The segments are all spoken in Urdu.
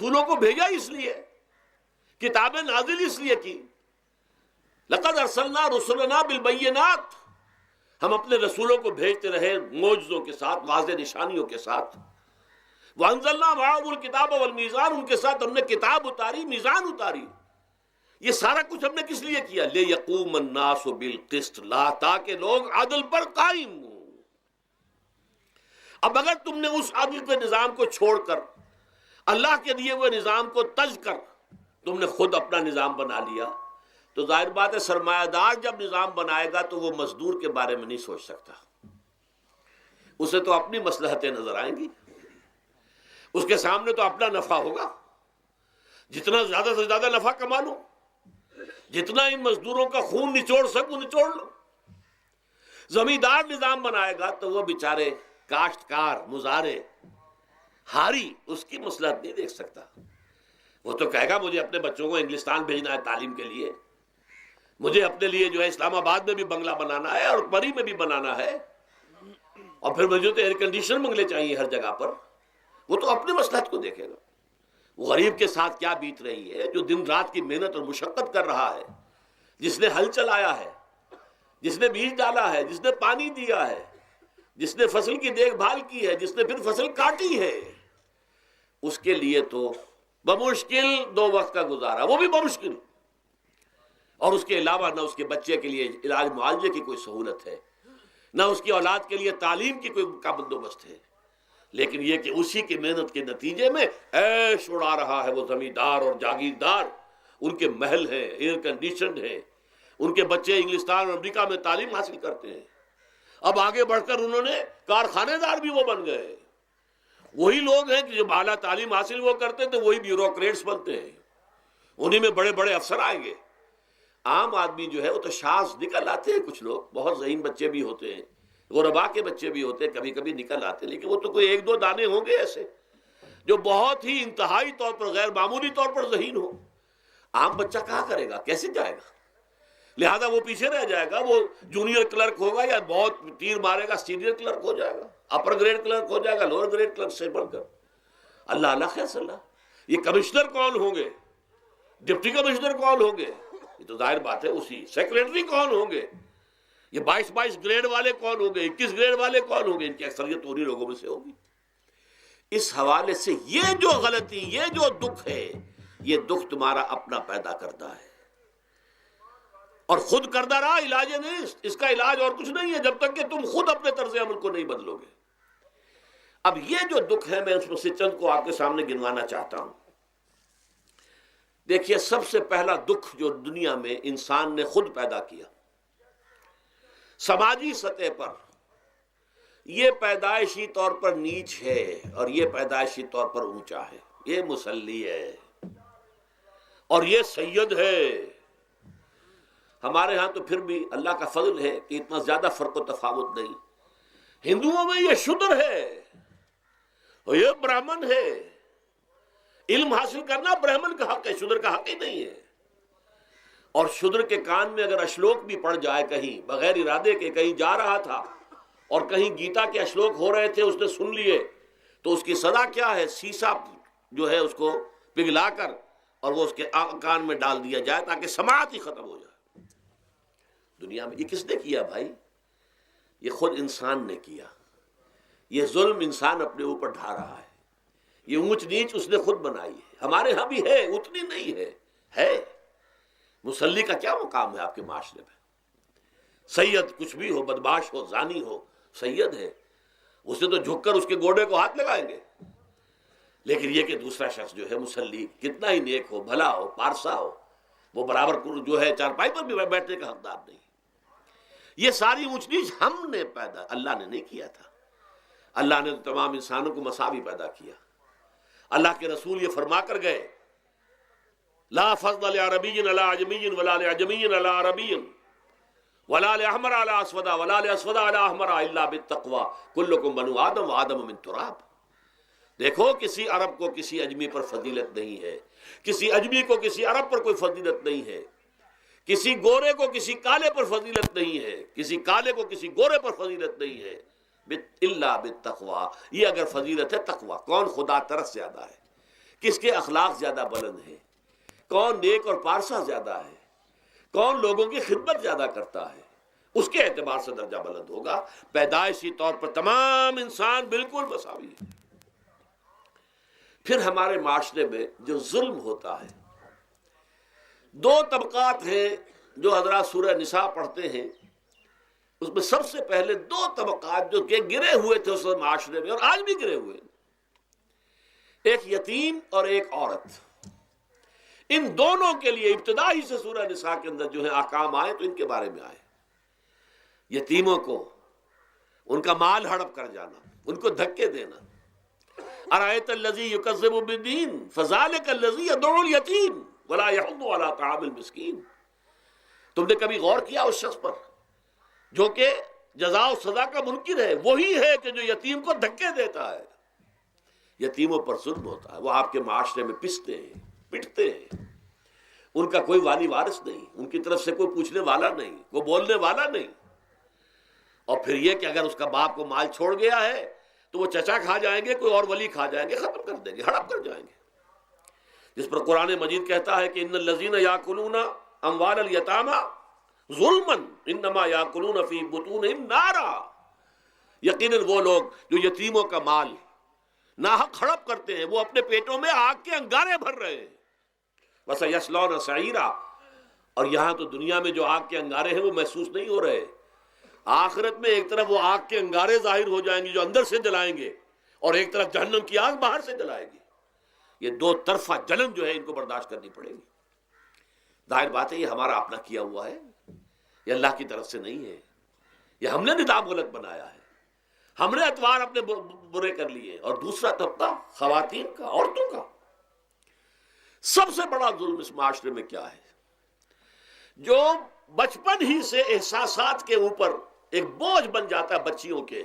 رسولوں کو بھیجا اس لیے، کتابیں نازل اس لیے کی. لقد ارسلنا رسلنا بالبینات، ہم اپنے رسولوں کو بھیجتے رہے معجزوں کے ساتھ، واضح نشانیوں کے ساتھ. وانزلنا معهم الکتاب والمیزان، ان کے ساتھ ہم نے کتاب اتاری، میزان اتاری. یہ سارا کچھ ہم نے کس لیے کیا؟ لیقوم الناس بالقسط، تاکہ لوگ عدل پر قائم ہوں. اب اگر تم نے اس عدل کے نظام کو چھوڑ کر اللہ کے دیے ہوئے نظام کو تج کر تم نے خود اپنا نظام بنا لیا، تو ظاہر بات ہے سرمایہ دار جب نظام بنائے گا تو وہ مزدور کے بارے میں نہیں سوچ سکتا. اسے تو اپنی مصلحتیں نظر آئیں گی، اس کے سامنے تو اپنا نفع ہوگا. جتنا زیادہ سے زیادہ نفع کما لو، جتنا ان مزدوروں کا خون نچوڑ سکوں نچوڑ لو. زمیندار نظام بنائے گا تو وہ بیچارے کاشتکار مزارع ہاری اس کی مصلحت نہیں دیکھ سکتا. وہ تو کہے گا مجھے اپنے بچوں کو انگلستان بھیجنا ہے تعلیم کے لیے، مجھے اپنے لیے جو ہے اسلام آباد میں بھی بنگلہ بنانا ہے اور پری میں بھی بنانا ہے، اور پھر مجھے تو ایئر کنڈیشن بنگلے چاہیے ہر جگہ پر. وہ تو اپنی مصلحت کو دیکھے گا. وہ غریب کے ساتھ کیا بیت رہی ہے جو دن رات کی محنت اور مشقت کر رہا ہے، جس نے ہل چلایا ہے، جس نے بیج ڈالا ہے، جس نے پانی دیا ہے، جس نے فصل کی دیکھ بھال کی ہے، جس نے پھر فصل کاٹی ہے. اس کے لیے تو بمشکل 2 وقت کا گزارا، وہ بھی بمشکل. اور اس کے علاوہ نہ اس کے بچے کے لیے علاج معالجے کی کوئی سہولت ہے، نہ اس کی اولاد کے لیے تعلیم کی کوئی کا بندوبست ہے. لیکن یہ کہ اسی کی محنت کے نتیجے میں عیش اڑا رہا ہے وہ زمیندار اور جاگیردار. ان کے محل ہیں، ایئر کنڈیشنڈ ہیں، ان کے بچے انگلستان اور امریکہ میں تعلیم حاصل کرتے ہیں. اب آگے بڑھ کر انہوں نے کارخانے دار بھی وہ بن گئے. وہی لوگ ہیں کہ جو اعلیٰ تعلیم حاصل وہ کرتے تھے وہی بیوروکریٹس بنتے ہیں، انہی میں بڑے بڑے افسر آئیں گے. عام آدمی جو ہے وہ تو شاذ نکل آتے ہیں. کچھ لوگ بہت ذہین بچے بھی ہوتے ہیں، غربا کے بچے بھی ہوتے ہیں، کبھی کبھی نکل آتے ہیں. لیکن وہ تو کوئی 1-2 دانے ہوں گے ایسے جو بہت ہی انتہائی طور پر غیر معمولی طور پر ذہین ہو. عام بچہ کہاں کرے گا، کیسے جائے گا؟ لہذا وہ پیچھے رہ جائے گا. وہ جونیئر کلرک ہوگا یا بہت تیر مارے گا سینئر کلرک ہو جائے گا، اپر گریڈ کلرک ہو جائے گا لوور گریڈ کلرک سے بڑھ کر. اللہ اللہ خیر صلی اللہ. یہ کمشنر کون ہوں گے، ڈپٹی کمشنر کون ہوں گے؟ یہ تو ظاہر بات ہے اسی. سیکریٹری کون ہوں گے؟ یہ 22 گریڈ والے کون ہوں گے، 21 گریڈ والے کون ہوں گے؟ ان کی اکثریت انہی لوگوں میں سے ہوگی. اس حوالے سے یہ جو غلطی، یہ جو دکھ ہے، یہ دکھ تمہارا اپنا پیدا کردہ ہے اور خود کردہ رہا. علاج نہیں، اس کا علاج اور کچھ نہیں ہے جب تک کہ تم خود اپنے طرز عمل کو نہیں بدلو گے. اب یہ جو دکھ ہے میں اس میں سے چند کو آپ کے سامنے گنوانا چاہتا ہوں. دیکھیے، سب سے پہلا دکھ جو دنیا میں انسان نے خود پیدا کیا سماجی سطح پر، یہ پیدائشی طور پر نیچ ہے اور یہ پیدائشی طور پر اونچا ہے. یہ مسلی ہے اور یہ سید ہے. ہمارے ہاں تو پھر بھی اللہ کا فضل ہے کہ اتنا زیادہ فرق و تفاوت نہیں. ہندوؤں میں یہ شودر ہے اور یہ برہمن ہے. علم حاصل کرنا برہمن کا حق ہے، شودر کا حق ہی نہیں ہے. اور شودر کے کان میں اگر اشلوک بھی پڑ جائے کہیں بغیر ارادے کے، کہیں جا رہا تھا اور کہیں گیتا کے اشلوک ہو رہے تھے، اس نے سن لیے، تو اس کی سزا کیا ہے؟ سیسا جو ہے اس کو پگھلا کر اور وہ اس کے کان میں ڈال دیا جائے تاکہ سماعت ہی ختم ہو جائے. دنیا میں یہ کس نے کیا بھائی؟ یہ خود انسان نے کیا. یہ ظلم انسان اپنے اوپر ڈھا رہا ہے. یہ اونچ نیچ اس نے خود بنائی ہے. ہمارے ہاں بھی ہے، اتنی نہیں ہے. مسلی کا کیا مقام ہے آپ کے معاشرے میں؟ سید کچھ بھی ہو، بدمعاش ہو، زانی ہو، سید ہے. اسے تو جھک کر اس کے گوڑے کو ہاتھ لگائیں گے. لیکن یہ کہ دوسرا شخص جو ہے مسلی، کتنا ہی نیک ہو، بھلا ہو، پارسا ہو، وہ برابر جو ہے چارپائی پر بھی بیٹھنے کا حقدار نہیں. یہ ساری اونچ نیچ ہم نے پیدا، اللہ نے نہیں کیا تھا. اللہ نے تو تمام انسانوں کو مساوی پیدا کیا. اللہ کے رسول یہ فرما کر گئے، لا فضل لعربی علی عجمی ولا لعجمی علی عربی ولا لأحمر علی اسود ولا لأسود علی احمر الا بالتقوی کلکم بنو آدم وآدم من تراب. دیکھو، کسی عرب کو کسی اجمی پر فضیلت نہیں ہے، کسی اجمی کو کسی عرب پر کوئی فضیلت نہیں ہے، کسی گورے کو کسی کالے پر فضیلت نہیں ہے، کسی کالے کو کسی گورے پر فضیلت نہیں ہے، الا بالتقوی. یہ اگر فضیلت ہے تقوی. کون خدا ترس زیادہ ہے؟ کس کے اخلاق زیادہ بلند ہیں، کون نیک اور پارسا زیادہ ہے، کون لوگوں کی خدمت زیادہ کرتا ہے، اس کے اعتبار سے درجہ بلند ہوگا۔ پیدائشی طور پر تمام انسان بالکل مساوی ہیں۔ پھر ہمارے معاشرے میں جو ظلم ہوتا ہے، دو طبقات ہیں جو حضرات سورہ نساء پڑھتے ہیں، اس میں سب سے پہلے دو طبقات جو کہ گرے ہوئے تھے اس معاشرے میں اور آج بھی گرے ہوئے ہیں، ایک یتیم اور ایک عورت۔ ان دونوں کے لیے ابتدائی سے سورہ نساء کے اندر جو ہے احکام آئے تو ان کے بارے میں آئے۔ یتیموں کو ان کا مال ہڑپ کر جانا، ان کو دھکے دینا۔ ارأیت الذی یکذب بالدین فذلک الذی یدعو الیتیم ولا یحض علی طعام المسکین۔ تم نے کبھی غور کیا اس شخص پر جو کہ جزا و سزا کا منکر ہے؟ وہی ہے کہ جو یتیم کو دھکے دیتا ہے۔ یتیموں پر ظلم ہوتا ہے، وہ آپ کے معاشرے میں پستے ہیں، پٹتے ہیں، ان کا کوئی والی وارث نہیں، ان کی طرف سے کوئی پوچھنے والا نہیں، کوئی بولنے والا نہیں۔ اور پھر یہ کہ اگر اس کا باپ کو مال چھوڑ گیا ہے تو وہ چچا کھا جائیں گے، کوئی اور ولی کھا جائیں گے، ختم کر دیں گے، ہڑپ کر جائیں گے۔ جس پر قرآن مجید کہتا ہے کہ ان الذین یاکلون اموال الیتامی ظلما انما یاکلون فی بطونہم نارا۔ یقیناً وہ لوگ جو یتیموں کا مال ناحق ہڑپ کرتے ہیں وہ اپنے پیٹوں میں آگ کے انگارے بھر رہے ہیں۔ وَسَيَصْلَوْنَ سَعِيرًا، اور یہاں تو دنیا میں جو آگ کے انگارے ہیں وہ محسوس نہیں ہو رہے، آخرت میں ایک طرف وہ آگ کے انگارے ظاہر ہو جائیں گے جو اندر سے جلائیں گے، اور ایک طرف جہنم کی آگ باہر سے جلائے گی۔ یہ دو طرفہ جلن جو ہے ان کو برداشت کرنی پڑے گی۔ ظاہر بات ہے یہ ہمارا اپنا کیا ہوا ہے، یہ اللہ کی طرف سے نہیں ہے، یہ ہم نے نظام غلط بنایا ہے، ہم نے اتوار اپنے برے کر لیے۔ اور دوسرا طبقہ خواتین کا، عورتوں کا۔ سب سے بڑا ظلم اس معاشرے میں کیا ہے؟ جو بچپن ہی سے احساسات کے اوپر ایک بوجھ بن جاتا ہے بچیوں کے،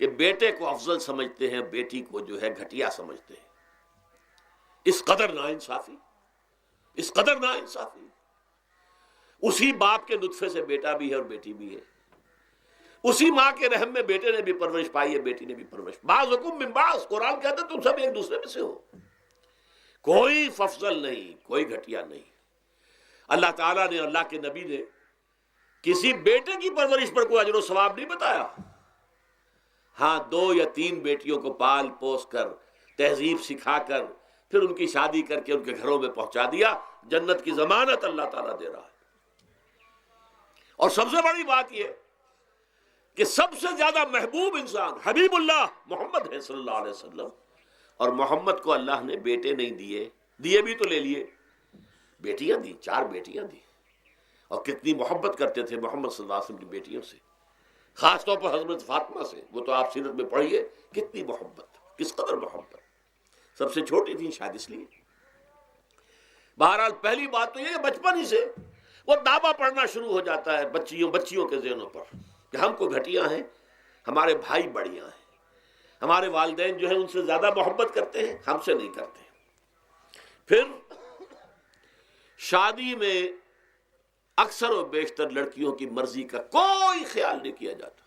کہ بیٹے کو افضل سمجھتے ہیں، بیٹی کو جو ہے گھٹیا سمجھتے ہیں۔ اس قدر ناانصافی، اس قدر ناانصافی۔ اسی باپ کے نطفے سے بیٹا بھی ہے اور بیٹی بھی ہے، اسی ماں کے رحم میں بیٹے نے بھی پرورش پائی ہے، بیٹی نے بھی پرورش۔ بعضکم من بعض، قرآن کہتا ہے تم سب ایک دوسرے میں سے ہو، کوئی افضل نہیں، کوئی گھٹیا نہیں۔ اللہ تعالیٰ نے، اللہ کے نبی نے کسی بیٹے کی پرورش پر کوئی اجر و ثواب نہیں بتایا۔ ہاں، 2 یا 3 بیٹیوں کو پال پوس کر، تہذیب سکھا کر، پھر ان کی شادی کر کے ان کے گھروں میں پہنچا دیا، جنت کی ضمانت اللہ تعالیٰ دے رہا ہے۔ اور سب سے بڑی بات یہ کہ سب سے زیادہ محبوب انسان حبیب اللہ محمد ہے صلی اللہ علیہ وسلم، اور محمد کو اللہ نے بیٹے نہیں دیے، دیے بھی تو لے لیے، بیٹیاں دی، 4 بیٹیاں دی۔ اور کتنی محبت کرتے تھے محمد صلی اللہ علیہ وسلم کی بیٹیوں سے، خاص طور پر حضرت فاطمہ سے، وہ تو آپ سیرت میں پڑھیے کتنی محبت، کس قدر محبت۔ سب سے چھوٹی تھی شاید اس لیے۔ بہرحال پہلی بات تو یہ کہ بچپن ہی سے وہ دعویٰ پڑھنا شروع ہو جاتا ہے بچیوں کے ذہنوں پر کہ ہم کو گھٹیا ہیں، ہمارے بھائی بڑھیاں ہیں، ہمارے والدین جو ہیں ان سے زیادہ محبت کرتے ہیں، ہم سے نہیں کرتے۔ پھر شادی میں اکثر و بیشتر لڑکیوں کی مرضی کا کوئی خیال نہیں کیا جاتا۔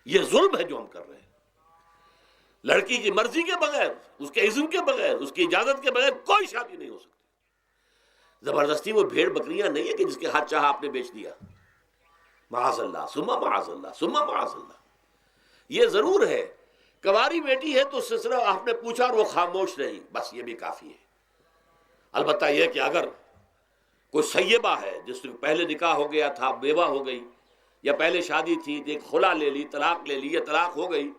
یہ ظلم ہے جو ہم کر رہے ہیں۔ لڑکی کی مرضی کے بغیر، اس کے اذن کے بغیر، اس کی اجازت کے بغیر کوئی شادی نہیں ہو سکتی۔ زبردستی وہ بھیڑ بکریاں نہیں ہے کہ جس کے ہاتھ چاہا آپ نے بیچ دیا۔ معاذ اللہ، ثم معاذ اللہ، ثم معاذ اللہ۔ یہ ضرور ہے کنواری بیٹی ہے تو اس سے صرف آپ نے پوچھا اور وہ خاموش رہی، بس یہ بھی کافی ہے۔ البتہ یہ کہ اگر کوئی سیبہ ہے جس سے پہلے نکاح ہو گیا تھا، بیوہ ہو گئی، یا پہلے شادی تھی ایک خلا لے لی، طلاق لے لی، یا طلاق ہو گئی،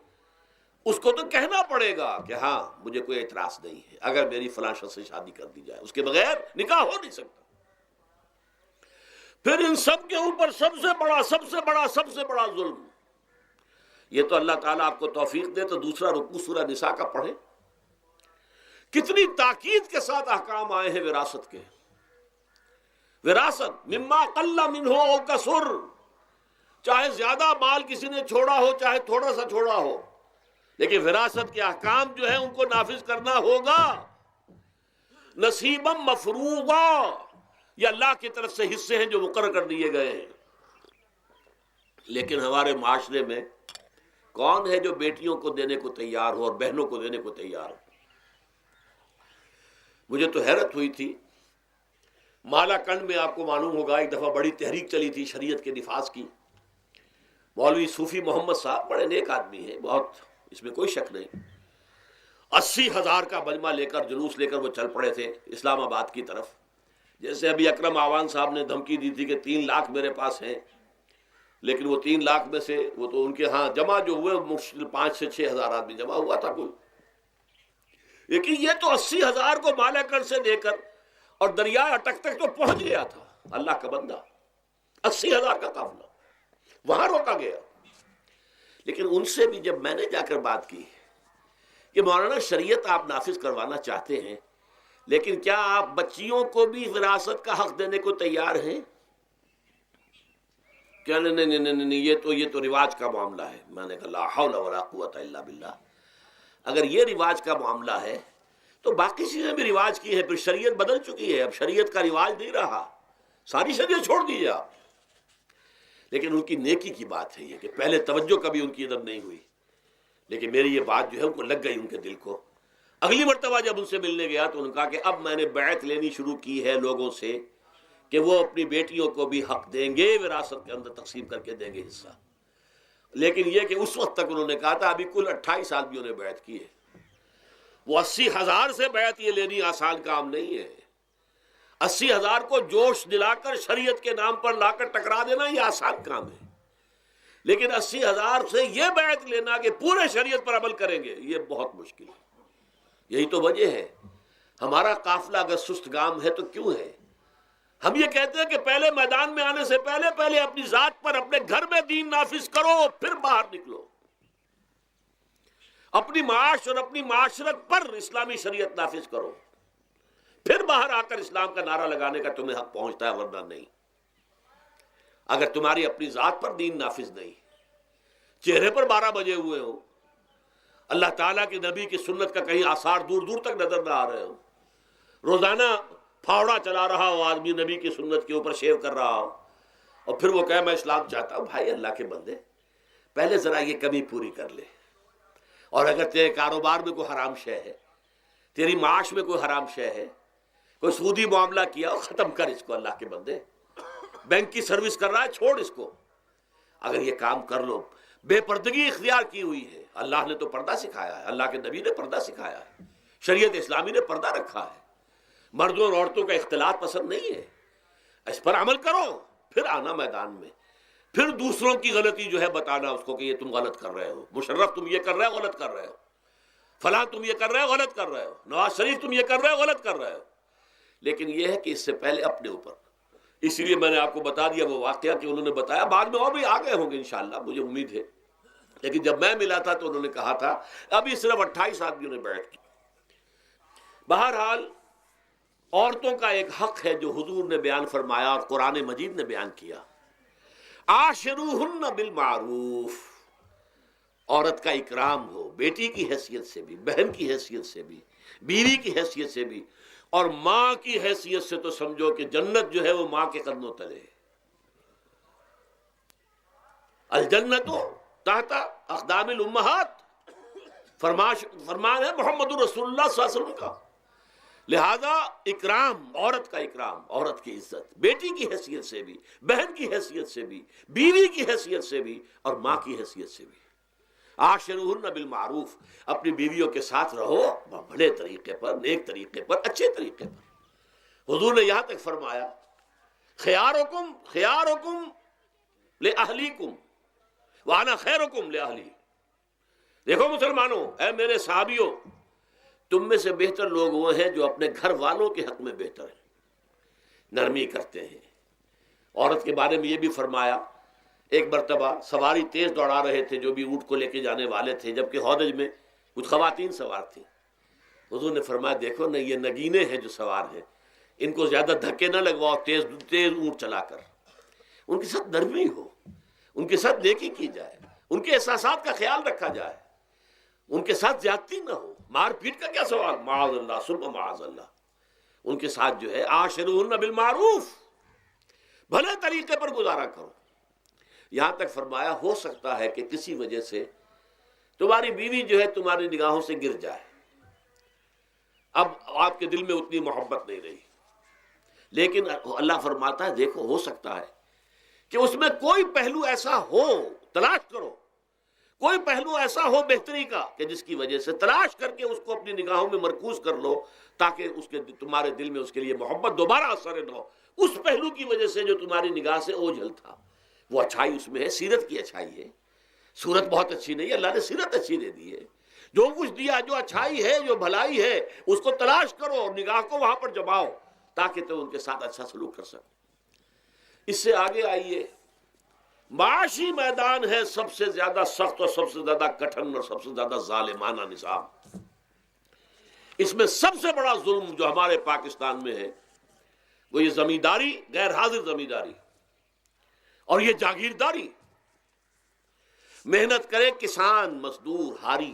اس کو تو کہنا پڑے گا کہ ہاں مجھے کوئی اعتراض نہیں ہے اگر میری فلاں شخص سے شادی کر دی جائے، اس کے بغیر نکاح ہو نہیں سکتا۔ پھر ان سب کے اوپر سب سے بڑا ظلم، یہ تو اللہ تعالیٰ آپ کو توفیق دے تو دوسرا رکوع سورہ نساء کا پڑھیں، کتنی تاکید کے ساتھ احکام آئے ہیں وراثت کے۔ وراثت مما قل منہ او کثر، چاہے زیادہ مال کسی نے چھوڑا ہو چاہے تھوڑا سا چھوڑا ہو، لیکن وراثت کے احکام جو ہیں ان کو نافذ کرنا ہوگا۔ نصیبا مفروضا، یہ اللہ کی طرف سے حصے ہیں جو مقرر کر دیے گئے ہیں۔ لیکن ہمارے معاشرے میں کون ہے جو بیٹیوں کو دینے کو تیار ہو اور بہنوں کو دینے کو تیار ہو؟ مجھے تو حیرت ہوئی تھی، مالا کنڈ میں آپ کو معلوم ہوگا ایک دفعہ بڑی تحریک چلی تھی شریعت کے نفاذ کی. مولوی صوفی محمد صاحب بڑے نیک آدمی ہیں، بہت، اس میں کوئی شک نہیں. 80,000 کا مجمع لے کر، جلوس لے کر وہ چل پڑے تھے اسلام آباد کی طرف. جیسے ابھی اکرم آوان صاحب نے دھمکی دی تھی کہ 3 لاکھ میرے پاس ہیں، لیکن وہ 3 لاکھ میں سے وہ تو ان کے ہاں جمع جو ہوئے مشکل 5 سے 6 ہزار آدمی جمع ہوا تھا کوئی. لیکن یہ تو 80,000 کو مالا کنڈ سے لے کر اور دریا اٹک تک تو پہنچ گیا تھا. اللہ کا بندہ، 80,000 کا قافلہ وہاں روکا گیا. لیکن ان سے بھی جب میں نے جا کر بات کی کہ مولانا شریعت آپ نافذ کروانا چاہتے ہیں، لیکن کیا آپ بچیوں کو بھی وراثت کا حق دینے کو تیار ہیں؟ کیا نہیں، یہ تو رواج کا معاملہ ہے. میں نے کہا لا حول ولا قوت الا باللہ. اگر یہ رواج کا معاملہ ہے تو باقی چیزیں بھی رواج کی ہیں. پھر شریعت بدل چکی ہے، اب شریعت کا رواج نہیں رہا، ساری شریعت چھوڑ دیجیے آپ. لیکن ان کی نیکی کی بات ہے یہ کہ پہلے توجہ کبھی ان کی ادب نہیں ہوئی، لیکن میری یہ بات جو ہے ان کو لگ گئی ان کے دل کو. اگلی مرتبہ جب ان سے ملنے گیا تو انہوں نے کہا کہ اب میں نے بیعت لینی شروع کی ہے لوگوں سے کہ وہ اپنی بیٹیوں کو بھی حق دیں گے، وراثت کے اندر تقسیم کر کے دیں گے حصہ. لیکن یہ کہ اس وقت تک انہوں نے کہا تھا ابھی کل 28 آدمیوں نے بیعت کی ہے. وہ 80,000 سے بیعت یہ لینی آسان کام نہیں ہے. 80,000 کو جوش دلا کر شریعت کے نام پر لا کر ٹکرا دینا یہ آسان کام ہے، لیکن 80,000 سے یہ بیعت لینا کہ پورے شریعت پر عمل کریں گے یہ بہت مشکل ہے. یہی تو وجہ ہے ہمارا قافلہ اگر سست گام ہے تو کیوں ہے. ہم یہ کہتے ہیں کہ پہلے میدان میں آنے سے پہلے اپنی ذات پر، اپنے گھر میں دین نافذ کرو، پھر باہر نکلو. اپنی معاش اور اپنی معاشرت پر اسلامی شریعت نافذ کرو، پھر باہر آ کر اسلام کا نعرہ لگانے کا تمہیں حق پہنچتا ہے، ورنہ نہیں. اگر تمہاری اپنی ذات پر دین نافذ نہیں، چہرے پر 12 بجے ہوئے ہو، اللہ تعالیٰ کے نبی کی سنت کا کہیں آثار دور دور تک نظر نہ آ رہے ہو، روزانہ پھاوڑا چلا رہا ہو آدمی نبی کی سنت کے اوپر شیو کر رہا ہو، اور پھر وہ کہے میں اسلام چاہتا ہوں. بھائی اللہ کے بندے، پہلے ذرا یہ کمی پوری کر لے. اور اگر تیرے کاروبار میں کوئی حرام شے ہے، تیری معاش میں کوئی حرام شے ہے، کوئی سودی معاملہ کیا ہو، ختم کر اس کو. اللہ کے بندے، بینک کی سروس کر رہا ہے، چھوڑ اس کو. اگر یہ کام کر لو، بے پردگی اختیار کی ہوئی ہے. اللہ نے تو پردہ سکھایا ہے، اللہ کے نبی نے پردہ سکھایا ہے، شریعت اسلامی نے پردہ رکھا ہے. مردوں اور عورتوں کا اختلاط پسند نہیں ہے. اس پر عمل کرو، پھر آنا میدان میں، پھر دوسروں کی غلطی جو ہے بتانا اس کو کہ یہ تم غلط کر رہے ہو، مشرف تم یہ کر رہے ہو، غلط کر رہے ہو، فلاں تم یہ کر رہے ہو، غلط کر رہے ہو، نواز شریف تم یہ کر رہے ہو، غلط کر رہے ہو. لیکن یہ ہے کہ اس سے پہلے اپنے اوپر. اس لیے میں نے آپ کو بتا دیا وہ واقعہ کہ انہوں نے بتایا، بعد میں اور بھی آگے ہوں گے انشاءاللہ، مجھے امید ہے. لیکن جب میں ملا تھا تو انہوں نے کہا تھا ابھی صرف 28 آدمیوں نے بیعت کی. بہرحال عورتوں کا ایک حق ہے جو حضور نے بیان فرمایا اور قرآن مجید نے بیان کیا، عاشروہن بالمعروف. عورت کا اکرام ہو، بیٹی کی حیثیت سے بھی، بہن کی حیثیت سے بھی، بیوی کی حیثیت سے بھی، اور ماں کی حیثیت سے تو سمجھو کہ جنت جو ہے وہ ماں کے قدموں تلے ہے. الجنت تحت اقدام الامہات، فرمان ہے محمد رسول اللہ صلی اللہ علیہ وسلم کا. لہذا اکرام، عورت کا اکرام، عورت کی عزت، بیٹی کی حیثیت سے بھی، بہن کی حیثیت سے بھی، بیوی کی حیثیت سے بھی، اور ماں کی حیثیت سے بھی. عاشروہن بالمعروف، اپنی بیویوں کے ساتھ رہو بڑے طریقے پر، نیک طریقے پر، اچھے طریقے پر. حضور نے یہاں تک فرمایا خیارکم خیارکم لأہلیکم وانا خیرکم لأہلی. دیکھو مسلمانوں، اے میرے صحابیوں، تم میں سے بہتر لوگ وہ ہیں جو اپنے گھر والوں کے حق میں بہتر ہیں، نرمی کرتے ہیں. عورت کے بارے میں یہ بھی فرمایا، ایک مرتبہ سواری تیز دوڑا رہے تھے جو بھی اونٹ کو لے کے جانے والے تھے، جبکہ ہودج میں کچھ خواتین سوار تھیں. حضور نے فرمایا دیکھو نا، یہ نگینے ہیں جو سوار ہیں، ان کو زیادہ دھکے نہ لگواؤ تیز تیز اونٹ چلا کر. ان کے ساتھ نرمی ہو، ان کے ساتھ نیکی کی جائے، ان کے احساسات کا خیال رکھا جائے، ان کے ساتھ زیادتی نہ ہو. مار پیٹ کا کیا سوال، معاذ اللہ ثم معاذ اللہ. ان کے ساتھ جو ہے عاشروہن بالمعروف، بھلے طریقے پر گزارا کرو. یہاں تک فرمایا ہو سکتا ہے کہ کسی وجہ سے تمہاری بیوی جو ہے تمہاری نگاہوں سے گر جائے، اب آپ کے دل میں اتنی محبت نہیں رہی. لیکن اللہ فرماتا ہے دیکھو ہو سکتا ہے کہ اس میں کوئی پہلو ایسا ہو، تلاش کرو، کوئی پہلو ایسا ہو بہتری کا کہ جس کی وجہ سے تلاش کر کے اس کو اپنی نگاہوں میں مرکوز کر لو، تاکہ اس کے تمہارے دل میں اس کے لیے محبت دوبارہ اثر نہ ہو. اس پہلو کی وجہ سے جو تمہاری نگاہ سے اوجھل تھا، وہ اچھائی اس میں ہے، سیرت کی اچھائی ہے. صورت بہت اچھی نہیں ہے، اللہ نے سیرت اچھی دے دی ہے. جو کچھ دیا، جو اچھائی ہے، جو بھلائی ہے، اس کو تلاش کرو اور نگاہ کو وہاں پر جماؤ تاکہ تم ان کے ساتھ اچھا سلوک کر سکو. اس سے آگے آئیے، معاشی میدان ہے سب سے زیادہ سخت اور سب سے زیادہ کٹھن اور سب سے زیادہ ظالمانہ نظام. اس میں سب سے بڑا ظلم جو ہمارے پاکستان میں ہے وہ یہ زمینداری، غیر حاضر زمینداری اور یہ جاگیرداری. محنت کرے کسان مزدور ہاری،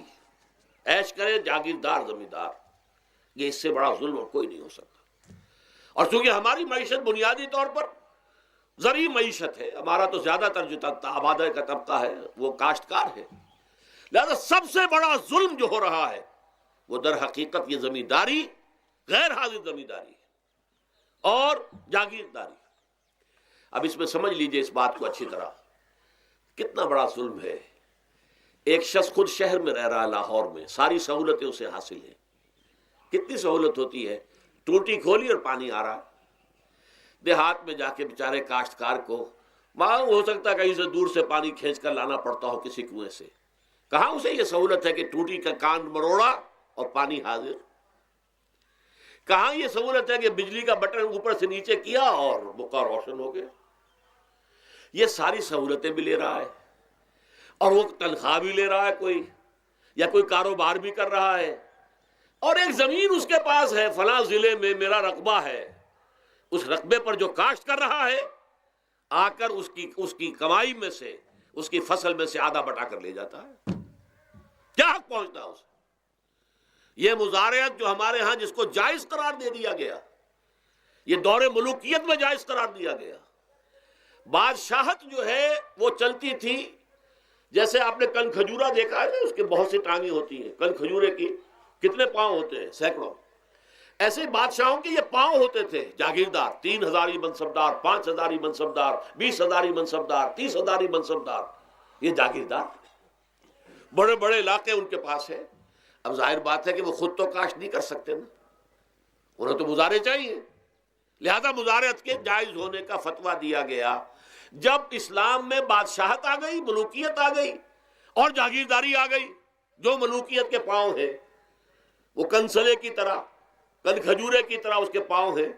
عیش کرے جاگیردار زمیندار. یہ اس سے بڑا ظلم اور کوئی نہیں ہو سکتا. اور چونکہ ہماری معیشت بنیادی طور پر زرعی معیشت ہے، ہمارا تو زیادہ تر جو آبادی کا طبقہ ہے وہ کاشتکار ہے، لہذا سب سے بڑا ظلم جو ہو رہا ہے وہ در حقیقت یہ زمینداری، غیر حاضر زمینداری اور جاگیرداری. اب اس میں سمجھ لیجئے اس بات کو اچھی طرح، کتنا بڑا ظلم ہے. ایک شخص خود شہر میں رہ رہا ہے، لاہور میں، ساری سہولتیں اسے حاصل ہیں. کتنی سہولت ہوتی ہے، ٹوٹی کھولی اور پانی آ رہا ہے. دیہات میں جا کے بیچارے کاشتکار کو وہاں ہو سکتا ہے کہیں سے دور سے پانی کھینچ کر لانا پڑتا ہو کسی کنویں سے. کہاں اسے یہ سہولت ہے کہ ٹوٹی کا کان مروڑا اور پانی حاضر. کہاں یہ سہولت ہے کہ بجلی کا بٹن اوپر سے نیچے کیا اور بقع روشن ہو گیا. یہ ساری سہولتیں بھی لے رہا ہے اور وہ تنخواہ بھی لے رہا ہے کوئی، یا کوئی کاروبار بھی کر رہا ہے، اور ایک زمین اس کے پاس ہے، فلاں ضلع میں میرا رقبہ ہے، اس رقبے پر جو کاشت کر رہا ہے آ کر اس کی کمائی میں سے، اس کی فصل میں سے آدھا بٹا کر لے جاتا ہے. کیا حق پہنچتا ہے اسے؟ یہ مزارعت جو ہمارے ہاں جس کو جائز قرار دے دیا گیا، یہ دور ملوکیت میں جائز قرار دیا گیا. بادشاہت جو ہے وہ چلتی تھی، جیسے آپ نے کن کھجورا دیکھا ہے نا، اس کے بہت سی ٹانگیں ہوتی ہیں. کن کھجورے کی کتنے پاؤں ہوتے ہیں؟ سینکڑوں. ایسے بادشاہوں کے یہ پاؤں ہوتے تھے. جاگیردار 3000 منصبدار، 5000 منصبدار، 20,000 منصبدار، 30,000 منصبدار، یہ جاگیردار. بڑے بڑے علاقے ان کے پاس ہیں. اب ظاہر بات ہے کہ وہ خود تو کاشت نہیں کر سکتے نا، انہیں تو مزارع چاہیے. لہذا مزارعت کے جائز ہونے کا فتویٰ دیا گیا. جب اسلام میں بادشاہت آ گئی، ملوکیت آ گئی اور جاگیرداری آ گئی، جو ملوکیت کے پاؤں ہیں وہ کنسلے کی طرح، کن کھجورے کی طرح اس کے پاؤں ہیں،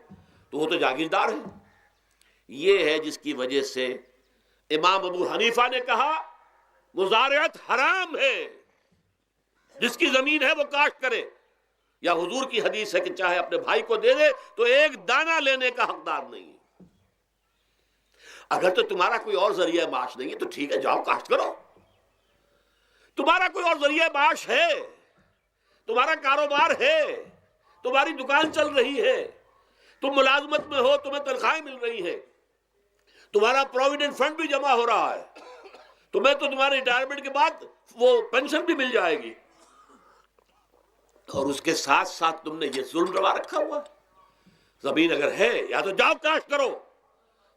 تو وہ تو جاگیردار ہے. یہ ہے جس کی وجہ سے امام ابو حنیفہ نے کہا مزارعت حرام ہے، جس کی زمین ہے وہ کاشت کرے. یا حضور کی حدیث ہے کہ چاہے اپنے بھائی کو دے دے تو ایک دانہ لینے کا حقدار نہیں ہے. اگر تو تمہارا کوئی اور ذریعہ معاش نہیں ہے تو ٹھیک ہے، جاؤ کاشت کرو. تمہارا کوئی اور ذریعہ معاش ہے، تمہارا کاروبار ہے، تمہاری دکان چل رہی ہے، تم ملازمت میں ہو، تمہیں تنخواہیں مل رہی ہیں، تمہارا پروویڈنٹ فنڈ بھی جمع ہو رہا ہے، تمہیں تو تمہارے ریٹائرمنٹ کے بعد وہ پینشن بھی مل جائے گی، اور اس کے ساتھ ساتھ تم نے یہ ظلم روا رکھا ہوا. زمین اگر ہے یا تو جاؤ کاشت کرو،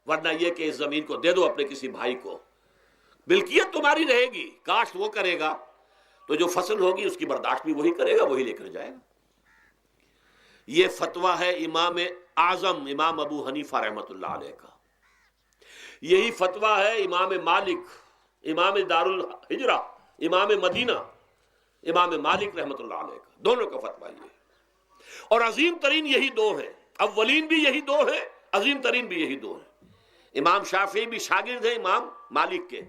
ورنہ یہ کہ اس زمین کو دے دو اپنے کسی بھائی کو. ملکیت تمہاری رہے گی، کاشت وہ کرے گا تو جو فصل ہوگی اس کی برداشت بھی وہی کرے گا، وہی لے کر جائے گا. یہ فتویٰ ہے امام اعظم امام ابو حنیفہ رحمۃ اللہ علیہ کا. یہی فتویٰ ہے امام مالک، امام دار الحجرہ، امام مدینہ، امام مالک رحمۃ اللہ علیہ کا. دونوں کا فتویٰ یہ ہے. اور عظیم ترین یہی دو ہیں، اولین بھی یہی دو ہیں، عظیم ترین بھی یہی دو ہیں. امام شافعی بھی شاگرد ہیں امام مالک کے،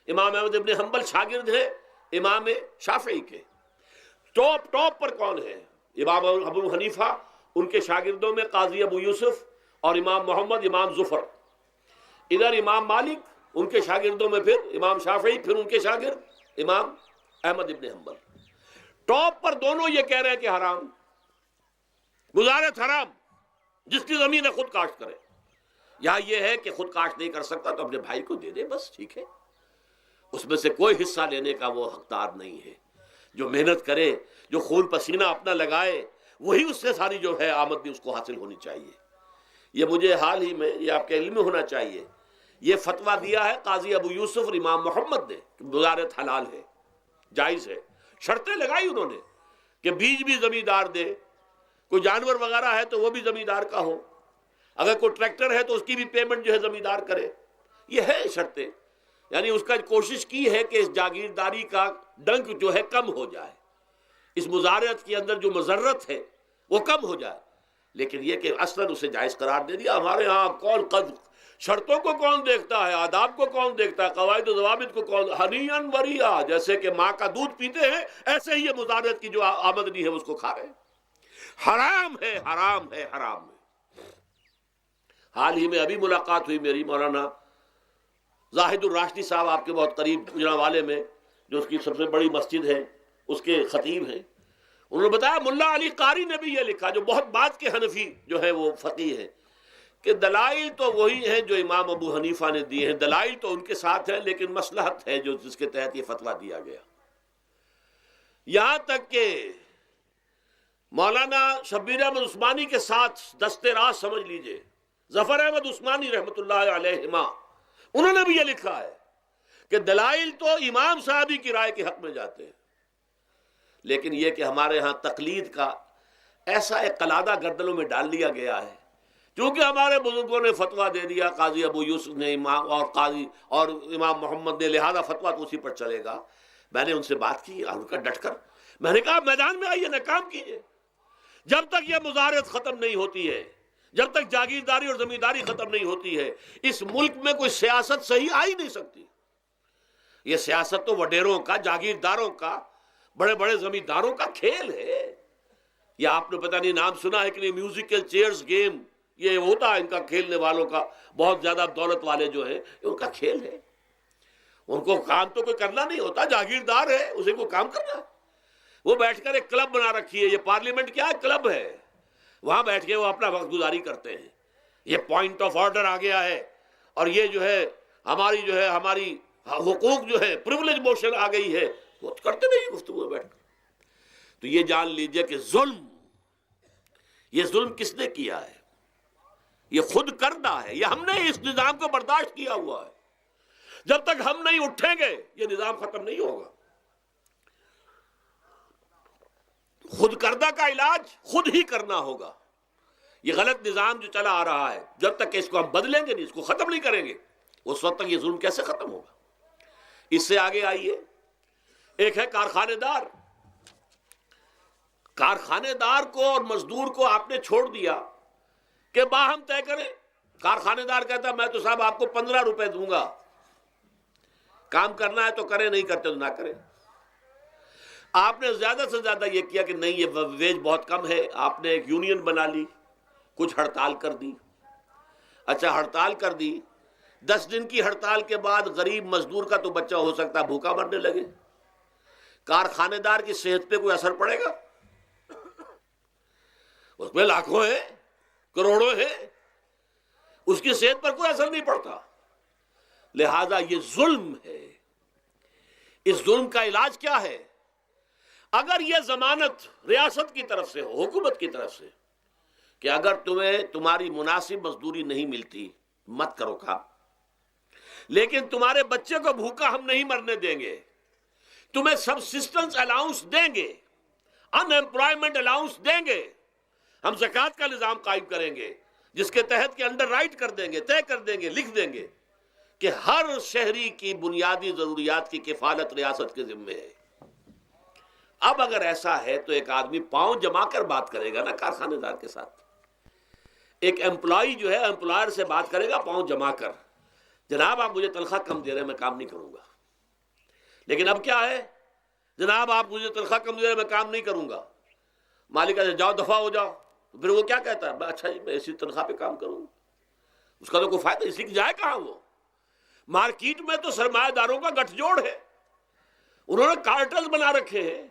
امام احمد ابن حنبل شاگرد ہیں امام شافعی کے. ٹاپ پر کون ہے؟ امام ابو حنیفہ، ان کے شاگردوں میں قاضی ابو یوسف اور امام محمد، امام ظفر. ادھر امام مالک، ان کے شاگردوں میں پھر امام شافعی، پھر ان کے شاگرد امام احمد ابن حنبل. ٹاپ پر دونوں یہ کہہ رہے ہیں کہ حرام، مزارعت حرام، جس کی زمین ہے خود کاشت کرے. یا یہ ہے کہ خود کاشت نہیں کر سکتا تو اپنے بھائی کو دے دے، بس ٹھیک ہے، اس میں سے کوئی حصہ لینے کا وہ حقدار نہیں ہے. جو محنت کرے، جو خون پسینہ اپنا لگائے، وہی اس سے ساری جو ہے آمدنی اس کو حاصل ہونی چاہیے۔ یہ مجھے حال ہی میں، یہ آپ کے علم میں ہونا چاہیے، یہ فتویٰ دیا ہے قاضی ابو یوسف اور امام محمد نے کہ مزارعت حلال ہے، جائز ہے۔ شرطیں لگائی انہوں نے کہ بیج بھی زمیندار دے، کوئی جانور وغیرہ ہے تو وہ بھی زمیندار کا ہو، اگر کوئی ٹریکٹر ہے تو اس کی بھی پیمنٹ جو ہے زمیندار کرے۔ یہ ہے شرطیں، یعنی اس کا کوشش کی ہے کہ اس جاگیرداری کا ڈنک جو ہے کم ہو جائے، اس مزارعت کے اندر جو مضرت ہے وہ کم ہو جائے، لیکن یہ کہ اصلاً اسے جائز قرار دے دیا۔ ہمارے ہاں کون شرطوں کو کون دیکھتا ہے، آداب کو کون دیکھتا ہے، قواعد و ضوابط کو کون، ہنیئن وریا، جیسے کہ ماں کا دودھ پیتے ہیں ایسے ہی یہ مزارعت کی جو آمدنی ہے اس کو کھا رہے ہیں۔ حرام ہے، حرام ہے، حرام ہے۔ حال ہی میں ابھی ملاقات ہوئی میری مولانا زاہد الراشدی صاحب، آپ کے بہت قریب گجرانوالے میں، جو اس کی سب سے بڑی مسجد ہے، اس کے خطیب ہیں۔ انہوں نے بتایا ملا علی قاری نے بھی یہ لکھا، جو بہت بعد کے حنفی جو ہے وہ فقیہ ہیں، کہ دلائل تو وہی ہیں جو امام ابو حنیفہ نے دیے ہیں، دلائل تو ان کے ساتھ ہیں، لیکن مصلحت ہے جو جس کے تحت یہ فتویٰ دیا گیا۔ یہاں تک کہ مولانا شبیر احمد عثمانی کے ساتھ دست راست سمجھ لیجئے ظفر احمد عثمانی رحمۃ اللہ علیہما، انہوں نے بھی یہ لکھا ہے کہ دلائل تو امام صاحبی کی رائے کے حق میں جاتے ہیں، لیکن یہ کہ ہمارے ہاں تقلید کا ایسا ایک قلادہ گردنوں میں ڈال لیا گیا ہے، کیونکہ ہمارے بزرگوں نے فتویٰ دے دیا، قاضی ابو یوسف نے امام اور قاضی اور امام محمد نے، لہذا فتویٰ تو اسی پر چلے گا۔ میں نے ان سے بات کی اور ان کا ڈٹ کر میں نے کہا میدان میں آئیے، نہ کام کیجیے، جب تک یہ مزارعت ختم نہیں ہوتی ہے، جب تک جاگیرداری اور زمینداری ختم نہیں ہوتی ہے، اس ملک میں کوئی سیاست صحیح آ ہی نہیں سکتی۔ یہ سیاست تو وڈیروں کا، جاگیرداروں کا، بڑے بڑے زمینداروں کا کھیل ہے۔ یہ آپ نے پتہ نہیں نام سنا ہے کہ نہیں، میوزیکل چیئرز گیم، یہ ہوتا ہے ان کا کھیلنے والوں کا، بہت زیادہ دولت والے جو ہیں، یہ ان کا کھیل ہے۔ ان کو کام تو کوئی کرنا نہیں ہوتا، جاگیردار ہے، اسے کوئی کام کرنا ہے۔ وہ بیٹھ کر ایک کلب بنا رکھی ہے، یہ پارلیمنٹ کیا ہے، کلب ہے، وہاں بیٹھ کے وہ اپنا وقت گزاری کرتے ہیں۔ یہ پوائنٹ آف آرڈر آ گیا ہے، اور یہ جو ہے ہماری حقوق جو ہے پریولیج موشن آ گئی ہے، وہ کرتے نہیں گفتگو بیٹھ کر۔ تو یہ جان لیجئے کہ یہ ظلم کس نے کیا ہے؟ یہ خود کردہ ہے، یہ ہم نے اس نظام کو برداشت کیا ہوا ہے۔ جب تک ہم نہیں اٹھیں گے یہ نظام ختم نہیں ہوگا۔ خود کردہ کا علاج خود ہی کرنا ہوگا۔ یہ غلط نظام جو چلا آ رہا ہے، جب تک کہ اس کو ہم بدلیں گے نہیں، اس کو ختم نہیں کریں گے، اس وقت تک یہ ظلم کیسے ختم ہوگا؟ اس سے آگے آئیے، ایک ہے کارخانے دار۔ کارخانے دار کو اور مزدور کو آپ نے چھوڑ دیا کہ باہم طے کریں۔ کارخانے دار کہتا ہے میں تو صاحب آپ کو 15 روپے دوں گا، کام کرنا ہے تو کریں، نہیں کرتے تو نہ کریں۔ آپ نے زیادہ سے زیادہ یہ کیا کہ نہیں، یہ ویج بہت کم ہے، آپ نے ایک یونین بنا لی، کچھ ہڑتال کر دی۔ اچھا ہڑتال کر دی، 10 دن کی ہڑتال کے بعد غریب مزدور کا تو بچہ ہو سکتا ہے بھوکا مرنے لگے، کارخانے دار کی صحت پہ کوئی اثر پڑے گا؟ اس میں لاکھوں ہیں، کروڑوں ہیں، اس کی صحت پر کوئی اثر نہیں پڑتا۔ لہذا یہ ظلم ہے۔ اس ظلم کا علاج کیا ہے؟ اگر یہ ضمانت ریاست کی طرف سے ہو، حکومت کی طرف سے، کہ اگر تمہیں تمہاری مناسب مزدوری نہیں ملتی مت کرو کام، لیکن تمہارے بچے کو بھوکا ہم نہیں مرنے دیں گے، تمہیں سبسسٹنس الاؤنس دیں گے، ان ایمپلائمنٹ الاؤنس دیں گے، ہم زکوٰۃ کا نظام قائم کریں گے جس کے تحت کہ انڈر رائٹ کر دیں گے، طے کر دیں گے، لکھ دیں گے کہ ہر شہری کی بنیادی ضروریات کی کفالت ریاست کے ذمے ہے۔ اب اگر ایسا ہے تو ایک آدمی پاؤں جما کر بات کرے گا نا کارخانے دار کے ساتھ، ایک امپلائی جو ہے امپلائر سے بات کرے گا پاؤں جما کر، جناب آپ مجھے تنخواہ کم دے رہے ہیں میں کام نہیں کروں گا۔ لیکن اب کیا ہے، جناب آپ مجھے تنخواہ کم دے رہے ہیں میں کام نہیں کروں گا، مالک کہتے جاؤ دفعہ ہو جاؤ، پھر وہ کیا کہتا ہے اچھا جی میں اسی تنخواہ پہ کام کروں گا، اس کا تو کوئی فائدہ، اسی کی جائے کہاں وہ؟ مارکیٹ میں تو سرمایہ داروں کا گٹھ جوڑ ہے، انہوں نے کارٹلز بنا رکھے ہیں،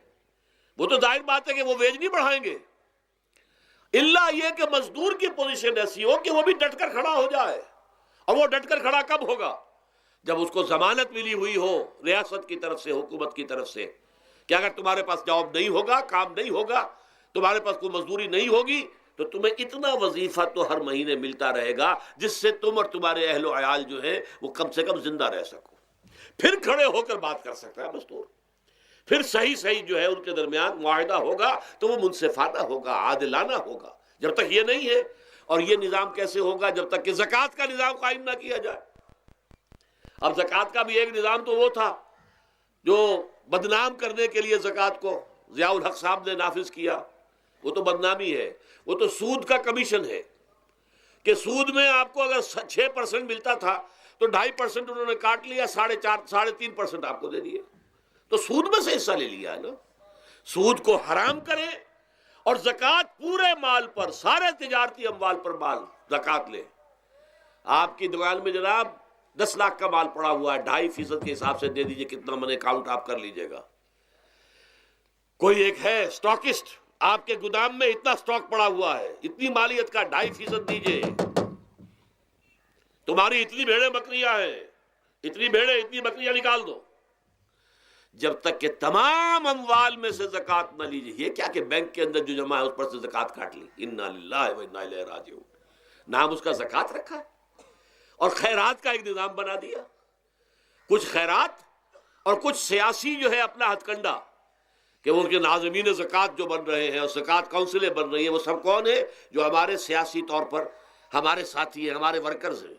وہ تو ظاہر بات ہے کہ وہ ویج نہیں بڑھائیں گے، الا یہ کہ مزدور کی پوزیشن ایسی ہو کہ وہ بھی ڈٹ کر کھڑا ہو جائے۔ اور وہ ڈٹ کر کھڑا کب ہوگا؟ جب اس کو ضمانت ملی ہوئی ہو ریاست کی طرف سے، حکومت کی طرف سے، کہ اگر تمہارے پاس جاب نہیں ہوگا، کام نہیں ہوگا، تمہارے پاس کوئی مزدوری نہیں ہوگی تو تمہیں اتنا وظیفہ تو ہر مہینے ملتا رہے گا جس سے تم اور تمہارے اہل و عیال جو ہے وہ کم سے کم زندہ رہ سکو، پھر کھڑے ہو کر بات کر سکتا ہے مزدور، پھر صحیح جو ہے ان کے درمیان معاہدہ ہوگا تو وہ منصفانہ ہوگا، عادلانہ ہوگا۔ جب تک یہ نہیں ہے، اور یہ نظام کیسے ہوگا جب تک کہ زکوٰۃ کا نظام قائم نہ کیا جائے۔ اب زکوٰۃ کا بھی ایک نظام تو وہ تھا جو بدنام کرنے کے لیے زکوٰۃ کو ضیاء الحق صاحب نے نافذ کیا، وہ تو بدنامی ہے، وہ تو سود کا کمیشن ہے کہ سود میں آپ کو اگر 6% ملتا تھا تو 2.5% انہوں نے کاٹ لیا، 3.5% آپ کو دے دیے، تو سود میں سے حصہ لے لیا ہے نا۔ سود کو حرام کریں اور زکوٰۃ پورے مال پر، سارے تجارتی اموال پر مال زکوٰۃ لیں۔ آپ کی دکان میں جناب 10 لاکھ کا مال پڑا ہوا ہے، 2.5% کے حساب سے دے دیجئے، کتنا من اکاؤنٹ آپ کر لیجئے گا۔ کوئی ایک ہے سٹاکسٹ، آپ کے گودام میں اتنا سٹاک پڑا ہوا ہے، اتنی مالیت کا 2.5% دیجئے، تمہاری اتنی بھیڑیں بکریاں ہیں، اتنی بھیڑیں اتنی بکریاں نکال دو۔ جب تک کہ تمام اموال میں سے زکوٰۃ نہ لیجیے، یہ کیا کہ بینک کے اندر جو جمع ہے اس پر سے زکوٰۃ کاٹ لی، انا للہ و انا الیہ راجعون، نام اس کا زکوٰۃ رکھا ہے، اور خیرات کا ایک نظام بنا دیا، کچھ خیرات اور کچھ سیاسی جو ہے اپنا ہتھ کنڈا، کہ وہ کے ناظمین زکوٰۃ جو بن رہے ہیں اور زکوٰۃ کونسلیں بن رہی ہیں، وہ سب کون ہیں؟ جو ہمارے سیاسی طور پر ہمارے ساتھی ہیں، ہمارے ورکرز ہیں،